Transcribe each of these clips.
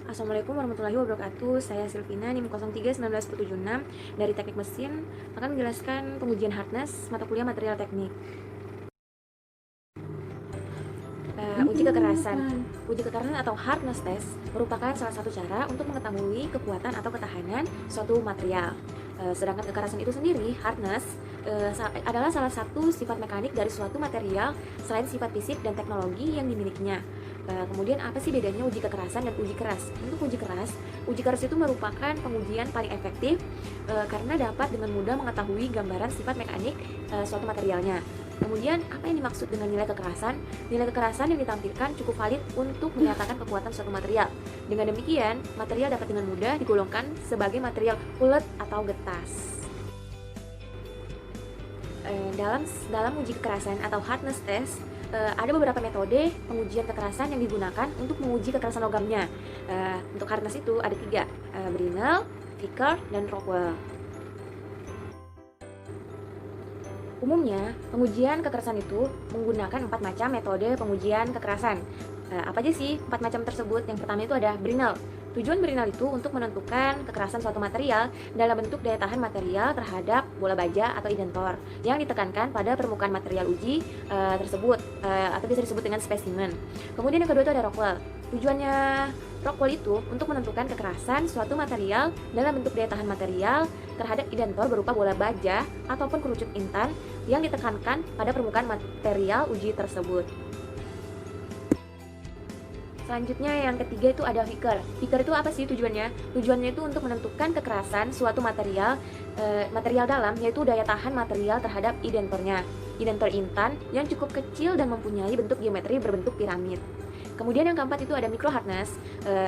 Assalamualaikum warahmatullahi wabarakatuh. Saya Silvina, NIM 031976 dari Teknik Mesin, akan menjelaskan pengujian hardness mata kuliah material teknik. Uji kekerasan. Uji kekerasan atau hardness test merupakan salah satu cara untuk mengetahui kekuatan atau ketahanan suatu material. Sedangkan kekerasan itu sendiri, hardness, adalah salah satu sifat mekanik dari suatu material selain sifat fisik dan teknologi yang dimilikinya. Kemudian apa sih bedanya uji kekerasan dan uji keras? Untuk uji keras itu merupakan pengujian paling efektif karena dapat dengan mudah mengetahui gambaran sifat mekanik suatu materialnya. Kemudian apa yang dimaksud dengan nilai kekerasan? Nilai kekerasan yang ditampilkan cukup valid untuk menyatakan kekuatan suatu material. Dengan demikian, material dapat dengan mudah digolongkan sebagai material ulet atau getas. Dalam uji kekerasan atau hardness test, ada beberapa metode pengujian kekerasan yang digunakan untuk menguji kekerasan logamnya. Untuk hardness itu ada 3, Brinell, Vickers, dan Rockwell. Umumnya, pengujian kekerasan itu menggunakan 4 macam metode pengujian kekerasan. Apa aja sih 4 macam tersebut? Yang pertama itu ada Brinell. Tujuan Brinell itu untuk menentukan kekerasan suatu material dalam bentuk daya tahan material terhadap bola baja atau identor yang ditekankan pada permukaan material uji tersebut atau bisa disebut dengan spesimen. Kemudian yang kedua itu ada Rockwell. Tujuannya Rockwell itu untuk menentukan kekerasan suatu material dalam bentuk daya tahan material terhadap identor berupa bola baja ataupun kerucut intan yang ditekankan pada permukaan material uji tersebut. Selanjutnya yang ketiga itu ada Vickers. Vickers itu apa sih tujuannya? Tujuannya itu untuk menentukan kekerasan suatu material dalam, yaitu daya tahan material terhadap identornya. Identor intan yang cukup kecil dan mempunyai bentuk geometri berbentuk piramid. Kemudian yang keempat itu ada micro hardness,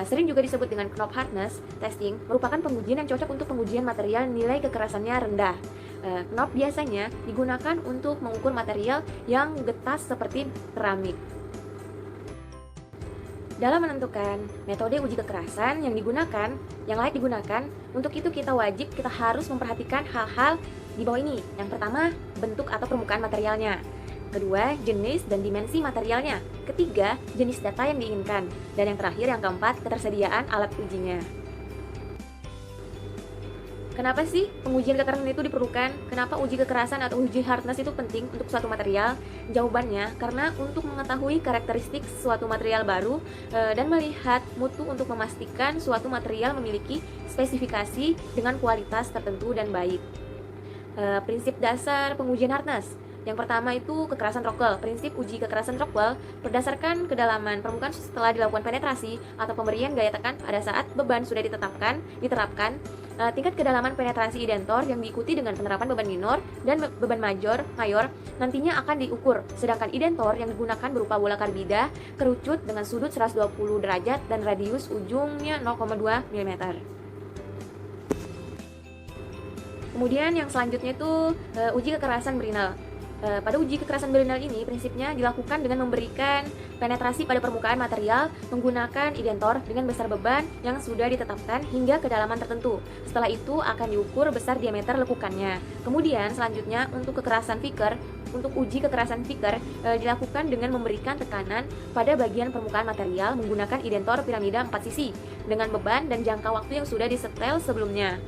sering juga disebut dengan knob hardness testing, merupakan pengujian yang cocok untuk pengujian material nilai kekerasannya rendah. Knob biasanya digunakan untuk mengukur material yang getas seperti keramik. Dalam menentukan metode uji kekerasan yang layak digunakan, untuk itu kita harus memperhatikan hal-hal di bawah ini. Yang pertama, bentuk atau permukaan materialnya. Kedua, jenis dan dimensi materialnya. Ketiga, jenis data yang diinginkan. Dan yang terakhir, yang keempat, ketersediaan alat ujinya. Kenapa sih pengujian kekerasan itu diperlukan? Kenapa uji kekerasan atau uji hardness itu penting untuk suatu material? Jawabannya, karena untuk mengetahui karakteristik suatu material baru dan melihat mutu untuk memastikan suatu material memiliki spesifikasi dengan kualitas tertentu dan baik. Prinsip dasar pengujian hardness. Yang pertama itu kekerasan Rockwell. Prinsip uji kekerasan Rockwell berdasarkan kedalaman permukaan setelah dilakukan penetrasi atau pemberian gaya tekan pada saat beban sudah diterapkan. Tingkat kedalaman penetrasi identor yang diikuti dengan penerapan beban minor dan beban mayor nantinya akan diukur. Sedangkan identor yang digunakan berupa bola karbida kerucut dengan sudut 120 derajat dan radius ujungnya 0,2 mm. Kemudian yang selanjutnya itu uji kekerasan Brinell. Pada uji kekerasan Brinell ini prinsipnya dilakukan dengan memberikan penetrasi pada permukaan material menggunakan identor dengan besar beban yang sudah ditetapkan hingga kedalaman tertentu. Setelah itu akan diukur besar diameter lekukannya. Kemudian selanjutnya untuk uji kekerasan Vickers dilakukan dengan memberikan tekanan pada bagian permukaan material menggunakan identor piramida 4 sisi dengan beban dan jangka waktu yang sudah disetel sebelumnya.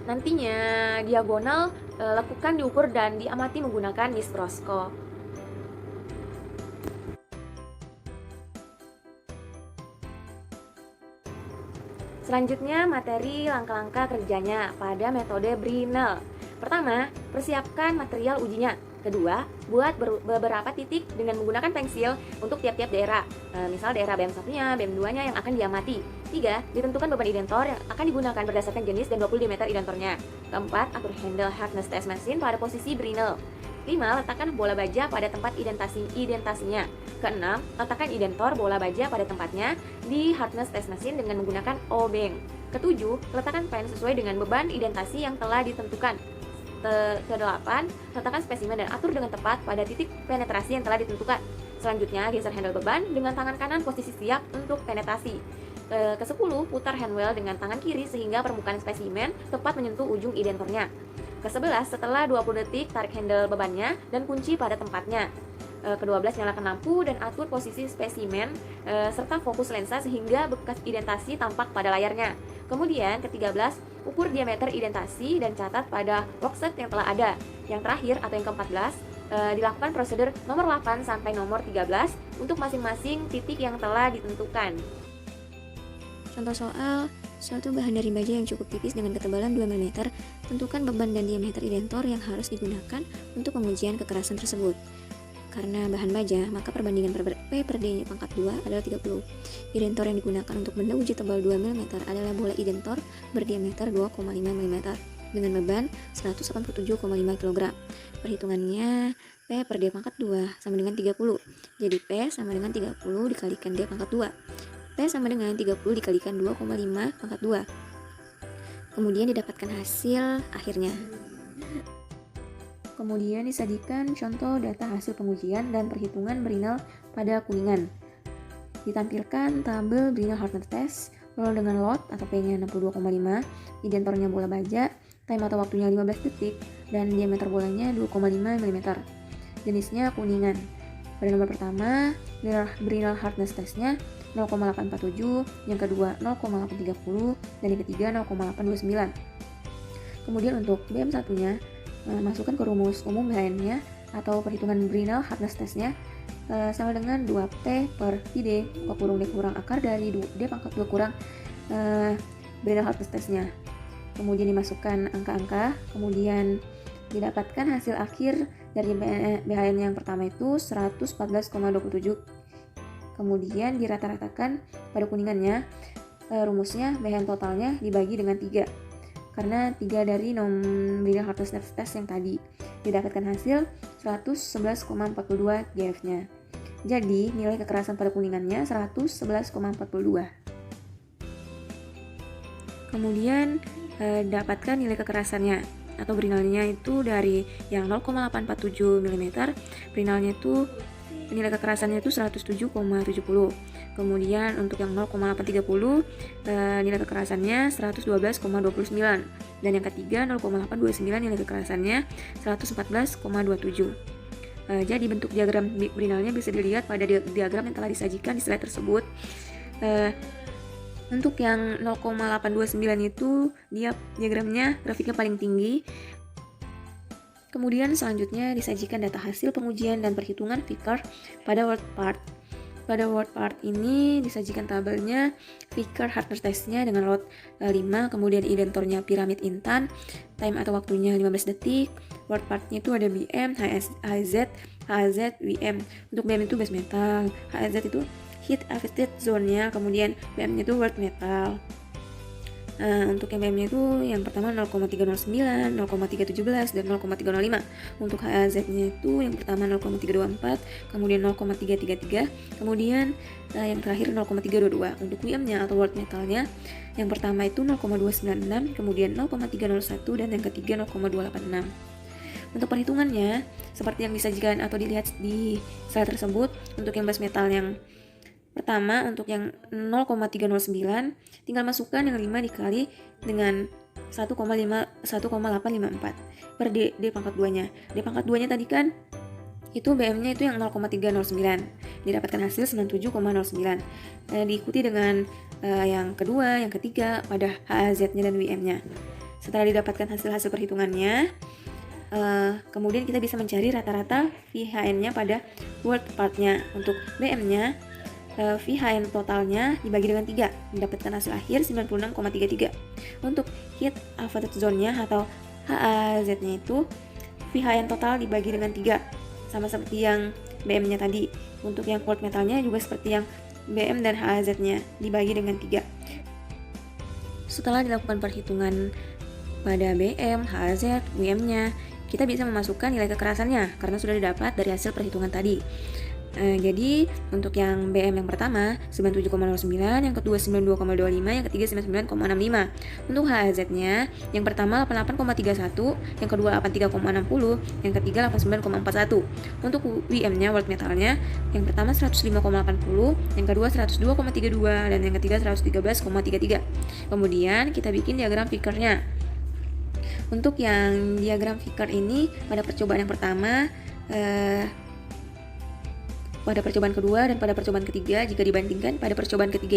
Nantinya diagonal lekukan diukur dan diamati menggunakan mikroskop. Selanjutnya materi langkah-langkah kerjanya pada metode Brinell. Pertama, persiapkan material ujinya. Kedua, buat beberapa titik dengan menggunakan pensil untuk tiap-tiap daerah. Misal daerah BM1-nya, BM2-nya yang akan diamati. 3. Ditentukan beban identor yang akan digunakan berdasarkan jenis dan 20 diameter identornya. Keempat, atur handle hardness test mesin pada posisi Brinell. 5. Letakkan bola baja pada tempat identasinya. Keenam, letakkan identor bola baja pada tempatnya di hardness test mesin dengan menggunakan O-bank. Ketujuh, letakkan pen sesuai dengan beban identasi yang telah ditentukan. Ke-8, letakkan spesimen dan atur dengan tepat pada titik penetrasi yang telah ditentukan. Selanjutnya, geser handle beban dengan tangan kanan posisi siap untuk penetrasi. Ke-10, putar handwheel dengan tangan kiri sehingga permukaan spesimen tepat menyentuh ujung identornya. Ke-11, setelah 20 detik, tarik handle bebannya dan kunci pada tempatnya. Ke-12, nyalakan lampu dan atur posisi spesimen serta fokus lensa sehingga bekas identasi tampak pada layarnya. Kemudian ke-13, ukur diameter identasi dan catat pada worksheet yang telah ada. Yang terakhir atau yang ke-14, dilakukan prosedur nomor 8 sampai nomor 13 untuk masing-masing titik yang telah ditentukan. Contoh soal, suatu bahan dari baja yang cukup tipis dengan ketebalan 2 mm, tentukan beban dan diameter identor yang harus digunakan untuk pengujian kekerasan tersebut. Karena bahan baja, maka perbandingan P per D pangkat 2 adalah 30. Identor yang digunakan untuk benda uji tebal 2 mm adalah bola identor berdiameter 2,5 mm dengan beban 187,5 kg. Perhitungannya P per D pangkat 2 sama dengan 30. Jadi P sama dengan 30 dikalikan D pangkat 2. P sama dengan 30 dikalikan 2,5 pangkat 2. Kemudian didapatkan hasil akhirnya. Kemudian disajikan contoh data hasil pengujian dan perhitungan Brinell pada kuningan. Ditampilkan tabel Brinell hardness test, roll dengan load atau P-nya 62,5, identornya bola baja, time atau waktunya 15 detik, dan diameter bolanya 2,5 mm. Jenisnya kuningan. Pada nomor pertama, Brinell hardness testnya 0,847, yang kedua 0,830, dan yang ketiga 0,829. Kemudian untuk BM1-nya, masukkan ke rumus umum BHN-nya atau perhitungan Brinell hardness testnya sama dengan 2P per PD kurang D kurang akar dari D pangkat 2 kurang Brinell hardness testnya. Kemudian dimasukkan angka-angka, kemudian didapatkan hasil akhir dari BHN yang pertama itu 114,27. Kemudian dirata-ratakan pada kuningannya, rumusnya BHN totalnya dibagi dengan 3. Karena 3 dari Brinell hardness test yang tadi didapatkan hasil 111,42 GF-nya. Jadi nilai kekerasan pada kuningannya 111,42. Kemudian dapatkan nilai kekerasannya atau Brinellnya itu dari yang 0,847 mm, Brinellnya itu nilai kekerasannya itu 107,70. Kemudian untuk yang 0,830 nilai kekerasannya 112,29, dan yang ketiga 0,829 nilai kekerasannya 114,27. Jadi bentuk diagram Brinellnya bisa dilihat pada diagram yang telah disajikan di slide tersebut. Untuk yang 0,829 itu dia diagramnya grafiknya paling tinggi. Kemudian selanjutnya disajikan data hasil pengujian dan perhitungan Vickers pada word part. Pada word part ini disajikan tabelnya Vickers hardness testnya dengan load 5, kemudian identornya piramid intan, time atau waktunya 15 detik. Word partnya itu ada BM, HZ, WM. Untuk BM itu base metal, HZ itu heat affected zone-nya, kemudian BM-nya itu word metal. Untuk yang BM-nya itu yang pertama 0,309, 0,317, dan 0,305. Untuk HZ-nya itu yang pertama 0,324, kemudian 0,333, kemudian yang terakhir 0,322. Untuk WM-nya atau word metalnya yang pertama itu 0,296, kemudian 0,301, dan yang ketiga 0,286. Untuk perhitungannya seperti yang disajikan atau dilihat di slide tersebut. Untuk yang base metal yang pertama, untuk yang 0,309 tinggal masukkan yang 5 dikali dengan 1,854 per D pangkat 2 nya. D pangkat 2 nya tadi kan itu BM-nya itu yang 0,309, didapatkan hasil 97,09. Diikuti dengan yang kedua, yang ketiga pada HZ-nya dan WM-nya. Setelah didapatkan hasil perhitungannya, kemudian kita bisa mencari rata-rata VHN-nya pada word part-nya. Untuk BM-nya VHN totalnya dibagi dengan 3, mendapatkan hasil akhir 96,33. Untuk heat affected zone-nya atau HAZ-nya itu VHN total dibagi dengan 3, sama seperti yang BM-nya tadi. Untuk yang word metalnya juga seperti yang BM dan HAZ-nya dibagi dengan 3. Setelah dilakukan perhitungan pada BM, HAZ, WM-nya, kita bisa memasukkan nilai kekerasannya karena sudah didapat dari hasil perhitungan tadi. Jadi untuk yang BM yang pertama 97,09, yang kedua 92,25, yang ketiga 99,65. Untuk HZ-nya yang pertama 88,31, yang kedua 83,60, yang ketiga 89,41. Untuk WM-nya word metalnya yang pertama 105,80, yang kedua 102,32, dan yang ketiga 113,33. Kemudian kita bikin diagram Vickers-nya. Untuk yang diagram Vickers ini pada percobaan yang pertama pada percobaan kedua dan pada percobaan ketiga. Jika dibandingkan pada percobaan ketiga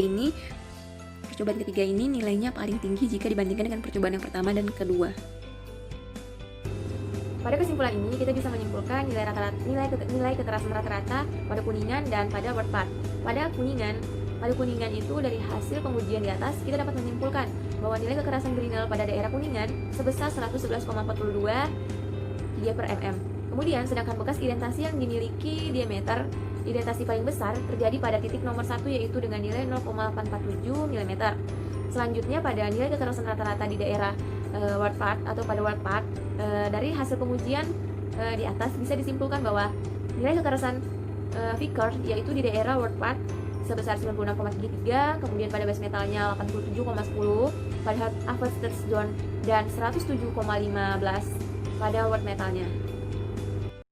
ini nilainya paling tinggi jika dibandingkan dengan percobaan yang pertama dan kedua. Pada kesimpulan ini, kita bisa menyimpulkan nilai kekerasan rata-rata pada Kuningan dan pada WordPad. Pada Kuningan itu dari hasil pengujian di atas, kita dapat menyimpulkan bahwa nilai kekerasan Brinell pada daerah Kuningan sebesar 111,42 g/mm. Kemudian, sedangkan bekas identasi yang dimiliki diameter identasi paling besar terjadi pada titik nomor 1, yaitu dengan nilai 0,847 mm. Selanjutnya, pada nilai kekerasan rata-rata di daerah WordPad atau pada WordPad, dari hasil pengujian di atas bisa disimpulkan bahwa nilai kekerasan Vickers yaitu di daerah WordPad sebesar 96,33, kemudian pada base metalnya 87,10, pada Avested Zone dan 107,15 pada word metalnya.